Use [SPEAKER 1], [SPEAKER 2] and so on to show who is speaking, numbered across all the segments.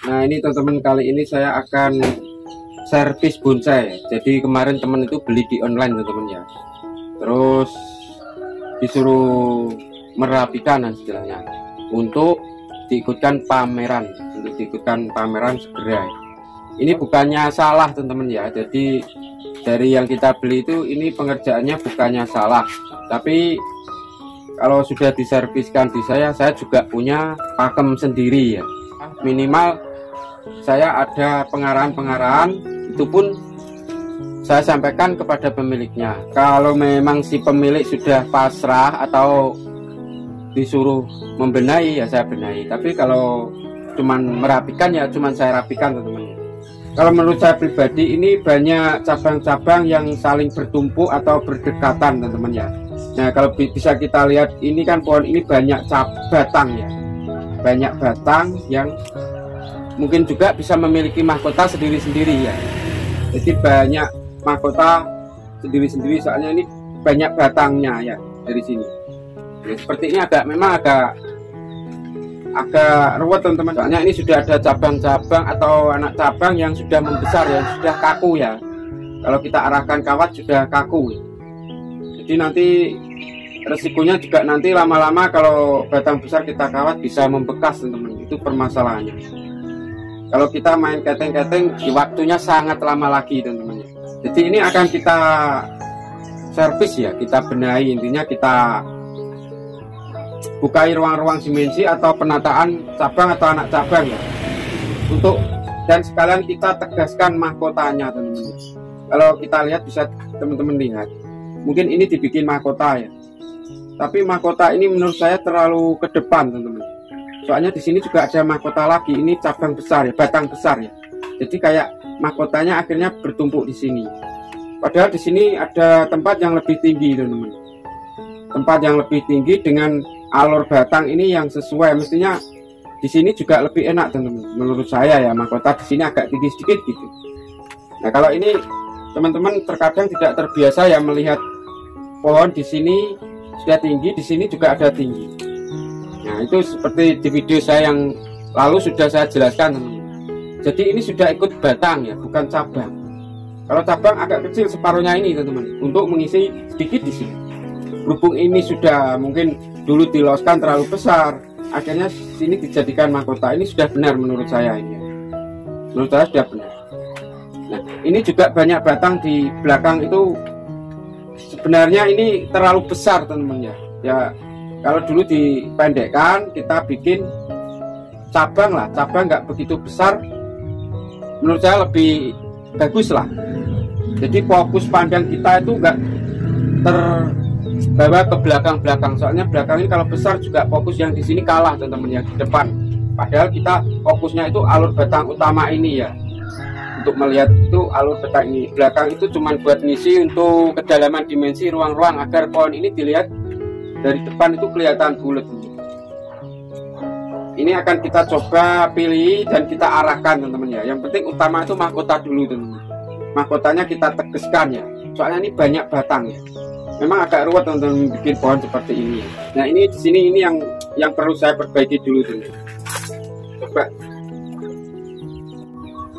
[SPEAKER 1] Nah ini teman-teman, kali ini saya akan servis bonsai. Jadi kemarin teman itu beli di online teman-teman ya, terus disuruh merapikan istilahnya untuk diikutkan pameran, segera. Ini bukannya salah teman-teman ya, jadi dari yang kita beli itu ini pengerjaannya bukannya salah, tapi kalau sudah diserviskan di saya juga punya pakem sendiri ya. Minimal saya ada pengarahan itu pun saya sampaikan kepada pemiliknya. Kalau memang si pemilik sudah pasrah atau disuruh membenahi ya saya benahi, tapi kalau cuman merapikan ya cuman saya rapikan teman-teman. Kalau menurut saya pribadi ini banyak cabang-cabang yang saling bertumpuk atau berdekatan teman-teman ya. Nah kalau bisa kita lihat ini kan pohon ini banyak batang ya, banyak batang yang mungkin juga bisa memiliki mahkota sendiri-sendiri ya. Jadi banyak mahkota sendiri-sendiri, soalnya ini banyak batangnya ya dari sini. Ya, seperti ini memang agak ruwet teman-teman, soalnya ini sudah ada cabang-cabang atau anak cabang yang sudah membesar ya, sudah kaku ya. Kalau kita arahkan kawat sudah kaku. Jadi nanti resikonya juga nanti lama-lama kalau batang besar kita kawat bisa membekas teman-teman, itu permasalahannya. Kalau kita main keteng-keteng di waktunya sangat lama lagi teman-teman. Jadi ini akan kita servis ya, kita benahi, intinya kita bukai ruang-ruang dimensi atau penataan cabang atau anak cabang ya, dan sekalian kita tegaskan mahkotanya teman-teman. Kalau kita lihat bisa teman-teman lihat, mungkin ini dibikin mahkota ya, tapi mahkota ini menurut saya terlalu ke depan teman-teman. Soalnya di sini juga ada mahkota lagi, ini cabang besar ya, batang besar ya. Jadi kayak mahkotanya akhirnya bertumpuk di sini. Padahal di sini ada tempat yang lebih tinggi teman-teman. Tempat yang lebih tinggi dengan alur batang ini yang sesuai, mestinya di sini juga lebih enak teman-teman. Menurut saya ya, mahkota di sini agak tinggi sedikit gitu. Nah kalau ini teman-teman terkadang tidak terbiasa ya melihat pohon di sini sudah tinggi, di sini juga ada tinggi. Nah itu seperti di video saya yang lalu sudah saya jelaskan teman-teman. Jadi ini sudah ikut batang ya, bukan cabang. Kalau cabang agak kecil separuhnya ini teman-teman, untuk mengisi sedikit di sini. Berhubung ini sudah mungkin dulu diloskan terlalu besar, akhirnya sini dijadikan mahkota. Ini sudah benar menurut saya ini. Menurut saya sudah benar. Nah ini juga banyak batang di belakang itu. Sebenarnya ini terlalu besar teman-teman ya. Ya kalau dulu dipendekkan, kita bikin cabang lah, cabang nggak begitu besar, menurut saya lebih bagus lah. Jadi fokus pandang kita itu nggak terbawa ke belakang-belakang, soalnya belakang ini kalau besar juga fokus yang di sini kalah teman-teman yang di depan. Padahal kita fokusnya itu alur batang utama ini ya, untuk melihat itu alur batang ini. Belakang itu cuma buat ngisi untuk kedalaman dimensi ruang-ruang agar pohon ini dilihat dari depan itu kelihatan bulat. Ini akan kita coba pilih dan kita arahkan teman-teman ya. Yang penting utama itu mahkota dulu teman-teman. Mahkotanya kita tegaskan ya, soalnya ini banyak batang ya. Memang agak ruwet teman-teman bikin pohon seperti ini. Nah ini di sini ini yang perlu saya perbaiki dulu teman-teman. Coba.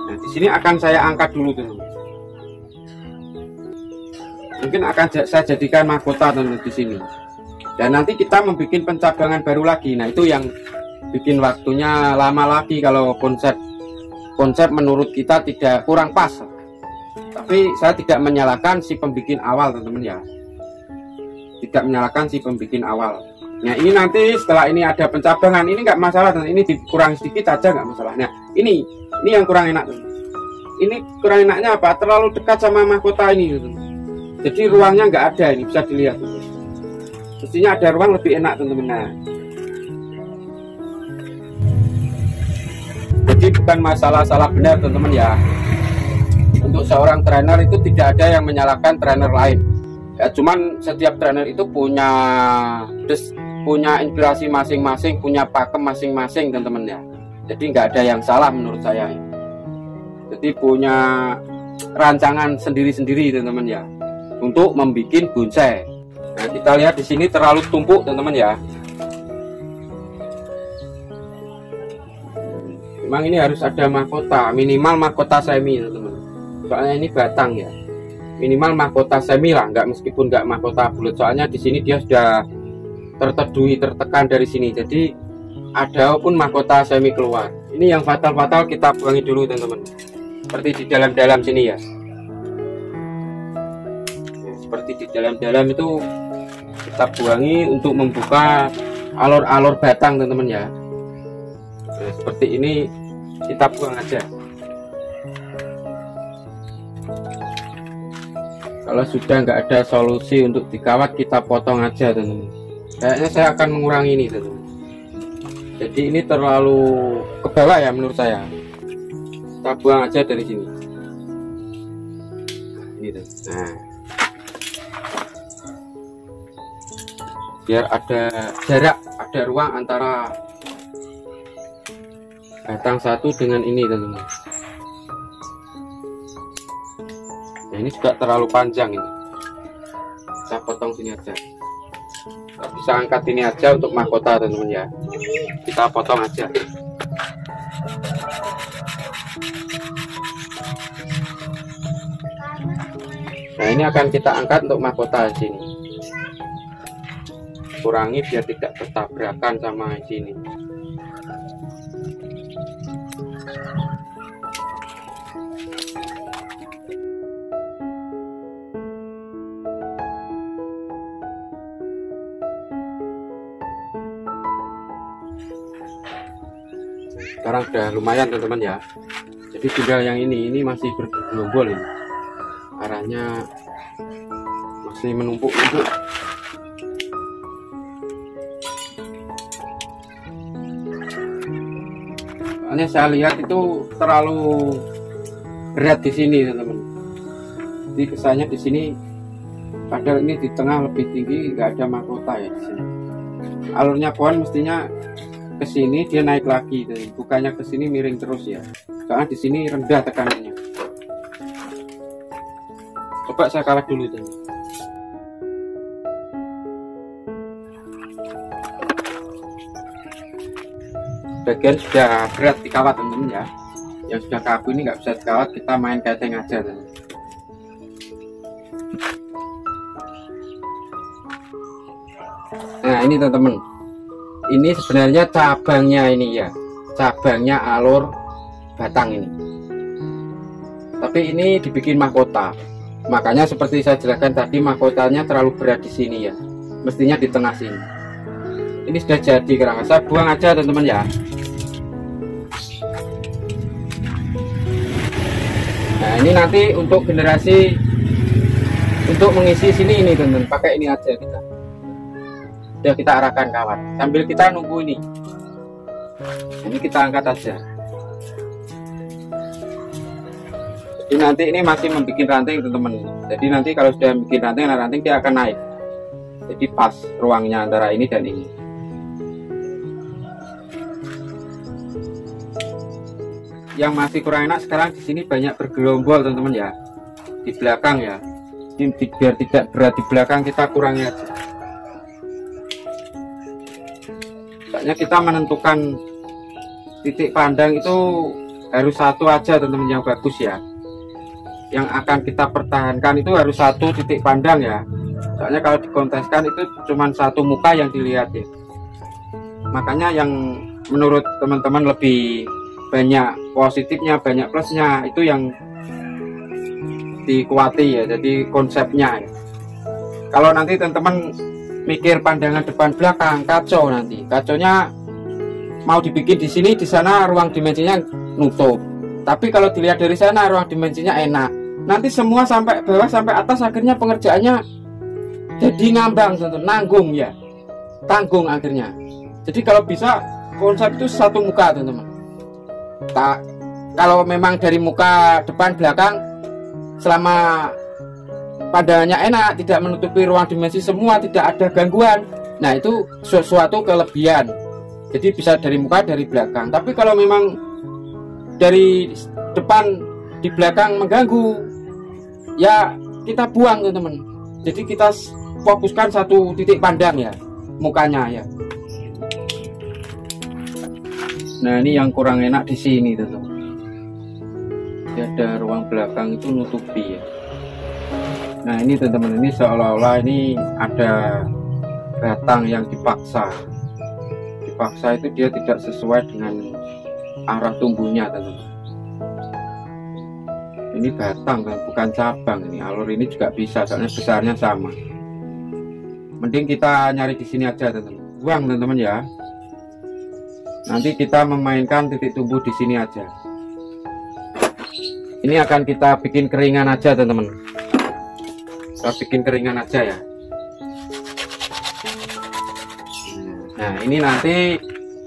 [SPEAKER 1] Nah di sini akan saya angkat dulu teman-teman. Mungkin akan saya jadikan mahkota teman-teman di sini. Dan nanti kita membuat pencabangan baru lagi. Nah itu yang bikin waktunya lama lagi kalau konsep menurut kita tidak kurang pas. Tapi saya tidak menyalahkan si pembikin awal teman-teman ya. Tidak menyalahkan si pembikin awal. Nah ini nanti setelah ini ada pencabangan, ini nggak masalah teman. Ini dikurang sedikit aja nggak masalah. Nah ini yang kurang enak teman. Ini kurang enaknya apa? Terlalu dekat sama mahkota ini teman. Jadi ruangnya nggak ada, ini bisa dilihat teman. Mestinya ada ruang lebih enak teman-teman. Nah, jadi bukan masalah salah benar teman-teman ya. Untuk seorang trainer itu tidak ada yang menyalahkan trainer lain. Ya, cuman setiap trainer itu punya inspirasi masing-masing, punya pakem masing-masing teman-teman ya. Jadi nggak ada yang salah menurut saya. Jadi punya rancangan sendiri-sendiri teman-teman ya untuk membuat bonsai. Nah, kita lihat di sini terlalu tumpuk teman-teman ya. Memang ini harus ada mahkota, minimal mahkota semi teman-teman. Soalnya ini batang ya, minimal mahkota semi lah, meskipun nggak mahkota bulat. Soalnya di sini dia sudah tertekan dari sini, jadi ada pun mahkota semi keluar. Ini yang fatal kita buangi dulu teman-teman. Seperti di dalam sini ya. Seperti di dalam itu kita buangi untuk membuka alur-alur batang teman-teman ya. Nah, seperti ini kita buang aja. Kalau sudah nggak ada solusi untuk dikawat, kita potong aja teman-teman. Kayaknya saya akan mengurangi ini teman-teman. Jadi ini terlalu ke bawah ya menurut saya. Kita buang aja dari sini. Gitu. Nah, biar ada jarak, ada ruang antara batang satu dengan ini teman-teman. Nah, ini juga terlalu panjang ini. Saya potong sini aja. Kita bisa angkat ini aja untuk mahkota teman-teman ya. Kita potong aja. Nah, ini akan kita angkat untuk mahkota di sini. Kurangi biar tidak bertabrakan sama sini. Sekarang sudah lumayan teman-teman ya. Jadi tinggal yang ini masih bergerombol ini. Arahnya masih menumpuk-numpuk. Soalnya saya lihat itu terlalu berat di sini teman-teman. Jadi kesannya di sini, padahal ini di tengah lebih tinggi, nggak ada mahkota ya di sini. Alurnya pohon mestinya ke sini dia naik lagi, bukannya ke sini miring terus ya. Soalnya di sini rendah tekanannya. Coba saya kawat dulu teman. Bagian sudah berat dikawat teman-teman ya. Yang sudah kaku ini nggak bisa dikawat, kita main keteng aja teman. Nah ini teman-teman, ini sebenarnya cabangnya ini ya, cabangnya alur batang ini. Tapi ini dibikin mahkota, makanya seperti saya jelaskan tadi, mahkotanya terlalu berat di sini ya, mestinya di tengah sini. Ini sudah jadi kerangka, saya buang aja teman-teman ya. Nah ini nanti untuk generasi, untuk mengisi sini ini teman-teman, pakai ini aja kita. Sudah kita arahkan kawat sambil kita nunggu ini. Ini kita angkat aja. Jadi nanti ini masih membuat ranting teman-teman. Jadi nanti kalau sudah bikin ranting dia akan naik. Jadi pas ruangnya antara ini dan ini. Yang masih kurang enak sekarang di sini banyak bergerombol teman-teman ya. Di belakang ya. Ini biar tidak berat di belakang kita kurangi aja. Soalnya kita menentukan titik pandang itu harus satu aja teman-teman yang bagus ya. Yang akan kita pertahankan itu harus satu titik pandang ya. Soalnya kalau dikonteskan itu cuma satu muka yang dilihat ya. Makanya yang menurut teman-teman lebih banyak positifnya, banyak plusnya, itu yang dikuati ya. Jadi konsepnya ya. Kalau nanti teman-teman mikir pandangan depan belakang, kacau nanti. Kacaunya mau dibikin di sini, di sana ruang dimensinya nutup. Tapi kalau dilihat dari sana ruang dimensinya enak. Nanti semua sampai bawah sampai atas akhirnya pengerjaannya jadi ngambang, nanggung ya. Tanggung akhirnya. Jadi kalau bisa konsep itu satu muka teman-teman. Kalau memang dari muka depan belakang selama pandangannya enak, tidak menutupi ruang dimensi semua, tidak ada gangguan, nah itu sesuatu kelebihan. Jadi bisa dari muka, dari belakang. Tapi kalau memang dari depan di belakang mengganggu, ya kita buang teman-teman. Jadi kita fokuskan satu titik pandang ya, mukanya ya. Nah ini yang kurang enak di sini teman-teman. Ada ruang belakang itu nutupi ya. Nah ini teman-teman, ini seolah-olah ini ada batang yang dipaksa itu dia tidak sesuai dengan arah tumbuhnya teman-teman. Ini batang kan, bukan cabang. Ini alur ini juga bisa, soalnya besarnya sama. Mending kita nyari di sini aja teman-teman, buang teman-teman ya. Nanti kita memainkan titik tumbuh di sini aja. Ini akan kita bikin keringan aja teman-teman. Kita bikin keringan aja ya. Nah ini nanti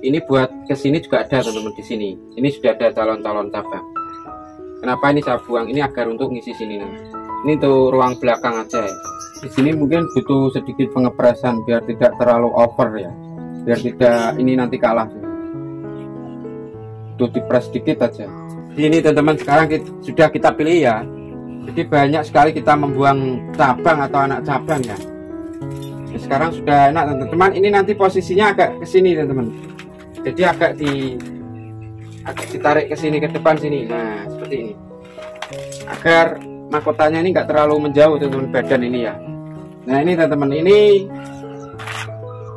[SPEAKER 1] ini buat kesini juga ada teman-teman di sini. Ini sudah ada calon-calon cabang. Kenapa ini saya buang? Ini agar untuk ngisi sini nanti. Ini untuk ruang belakang aja ya. Di sini mungkin butuh sedikit pengepresan biar tidak terlalu over ya. Biar tidak ini nanti kalah. Tuh dipres sedikit aja. Ini teman-teman, sekarang sudah kita pilih ya. Jadi banyak sekali kita membuang cabang atau anak cabang ya. Nah, sekarang sudah enak teman-teman. Ini nanti posisinya agak ke sini teman-teman. Jadi agak ditarik ke sini, ke depan sini. Nah seperti ini. Agar mahkotanya ini enggak terlalu menjauh teman-teman badan ini ya. Nah ini teman-teman,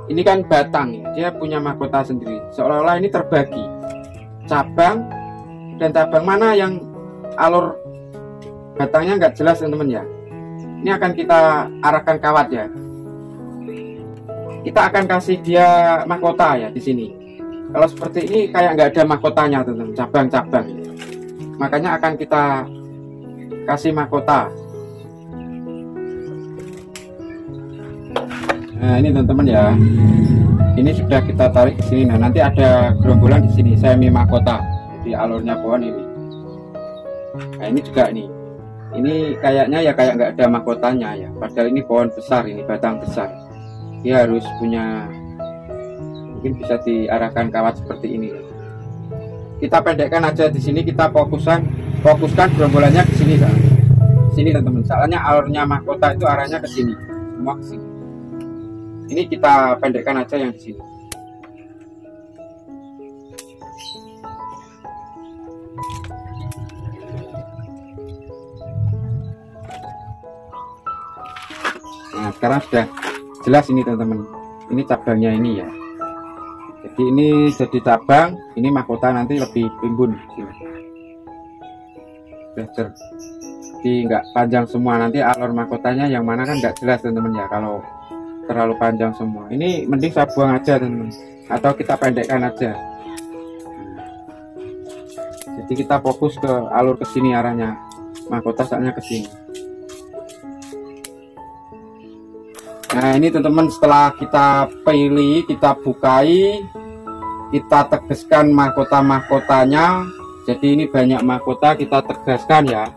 [SPEAKER 1] ini kan batang ya. Dia punya mahkota sendiri. Seolah-olah ini terbagi. Cabang dan cabang mana yang alur batangnya nggak jelas teman-teman ya. Ini akan kita arahkan kawat ya. Kita akan kasih dia mahkota ya di sini. Kalau seperti ini kayak nggak ada mahkotanya teman-teman, cabang-cabang. Makanya akan kita kasih mahkota. Nah ini teman-teman ya. Ini sudah kita tarik ke sini. Nah nanti ada gerombolan di sini semi mahkota. Di alurnya pohon ini. Nah ini juga nih. Ini kayaknya ya kayak nggak ada mahkotanya ya. Padahal ini pohon besar, ini batang besar. Dia harus punya, mungkin bisa diarahkan kawat seperti ini. Kita pendekkan aja di sini. Kita fokuskan gerombolannya ke sini. Sini teman-teman. Soalnya alurnya mahkota itu arahnya ke sini. Semua ke sini. Ini kita pendekkan aja yang di sini. Nah sekarang sudah jelas ini teman-teman. Ini cabangnya ini ya. Jadi ini jadi cabang, ini mahkota nanti lebih timbun. Jadi nggak panjang semua, nanti alur mahkotanya yang mana kan nggak jelas teman-teman ya. Kalau terlalu panjang semua, ini mending saya buang aja teman-teman. Atau kita pendekkan aja. Jadi kita fokus ke alur ke sini arahnya. Mahkota soalnya ke sini. Nah ini teman-teman, setelah kita pilih, kita bukai, kita tegaskan mahkota-mahkotanya. Jadi ini banyak mahkota, kita tegaskan ya.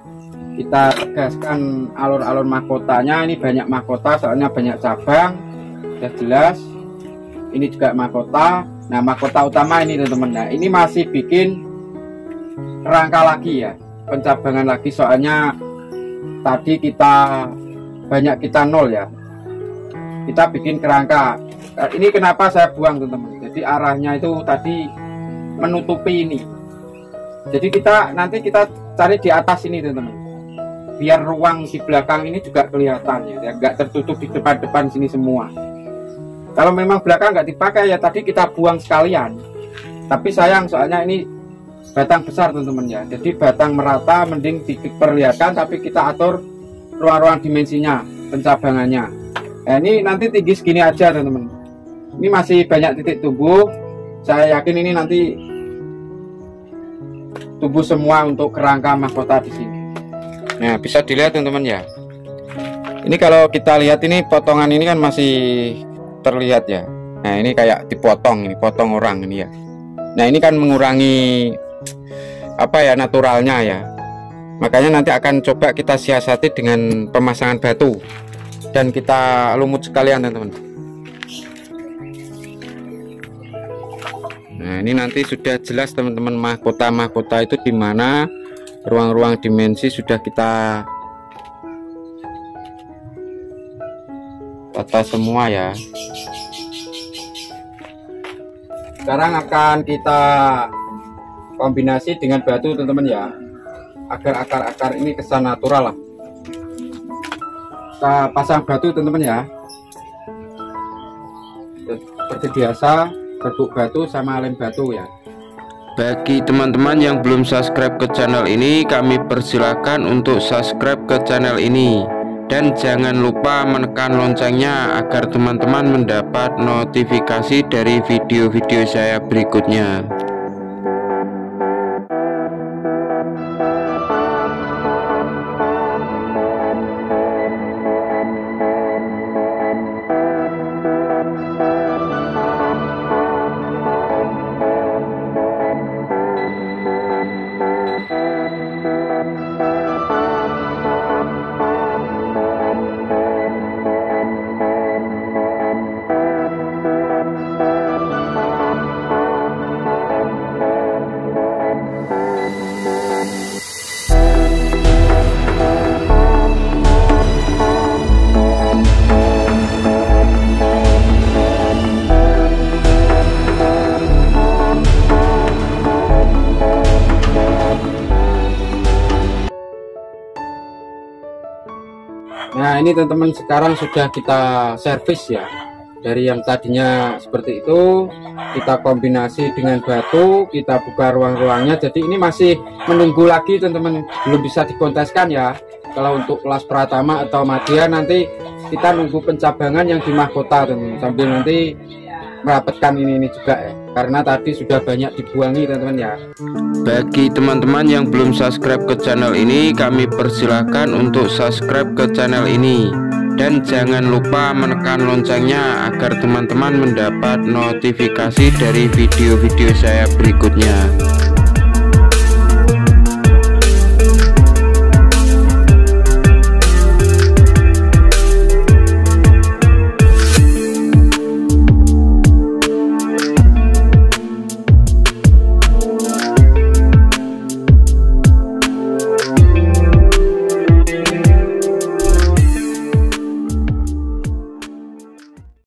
[SPEAKER 1] Kita tegaskan alur-alur mahkotanya. Ini banyak mahkota soalnya banyak cabang. Sudah jelas. Ini juga mahkota. Nah mahkota utama ini teman-teman. Nah ini masih bikin rangka lagi ya, pencabangan lagi. Soalnya tadi banyak kita nol ya. Kita bikin kerangka. Ini kenapa saya buang teman-teman. Jadi arahnya itu tadi menutupi ini. Jadi nanti kita cari di atas ini teman-teman. Biar ruang di belakang ini juga kelihatan ya. Nggak tertutup di depan-depan sini semua. Kalau memang belakang nggak dipakai ya tadi kita buang sekalian. Tapi sayang soalnya ini batang besar teman-teman ya. Jadi batang merata mending diperlihatkan, tapi kita atur ruang-ruang dimensinya, pencabangannya. Nah ini nanti tinggi segini aja teman-teman. Ini masih banyak titik tumbuh. Saya yakin ini nanti tumbuh semua untuk kerangka mahkota di sini. Nah bisa dilihat teman-teman ya. Ini kalau kita lihat ini potongan ini kan masih terlihat ya. Nah ini kayak dipotong, ini potong orang ini ya. Nah ini kan mengurangi apa ya, naturalnya ya. Makanya nanti akan coba kita siasati dengan pemasangan batu. Dan kita lumut sekalian teman-teman. Nah ini nanti sudah jelas teman-teman, mahkota-mahkota itu di mana, ruang-ruang dimensi sudah kita tata semua ya. Sekarang akan kita kombinasi dengan batu teman-teman ya, agar akar-akar ini kesan natural lah. Kita pasang batu teman-teman ya, seperti biasa, serbuk batu sama lem batu ya.
[SPEAKER 2] Bagi teman-teman yang belum subscribe ke channel ini, kami persilahkan untuk subscribe ke channel ini. Dan jangan lupa menekan loncengnya agar teman-teman mendapat notifikasi dari video-video saya berikutnya.
[SPEAKER 1] Nah ini teman-teman, sekarang sudah kita servis ya. Dari yang tadinya seperti itu, kita kombinasi dengan batu, kita buka ruang-ruangnya. Jadi ini masih menunggu lagi teman-teman, belum bisa dikonteskan ya. Kalau untuk kelas Pratama atau Madya nanti kita nunggu pencabangan yang di mahkota teman-teman, sambil nanti merapatkan ini juga ya, karena tadi sudah banyak dibuangi teman-teman ya.
[SPEAKER 2] Bagi teman-teman yang belum subscribe ke channel ini, kami persilahkan untuk subscribe ke channel ini. Dan jangan lupa menekan loncengnya agar teman-teman mendapat notifikasi dari video-video saya berikutnya.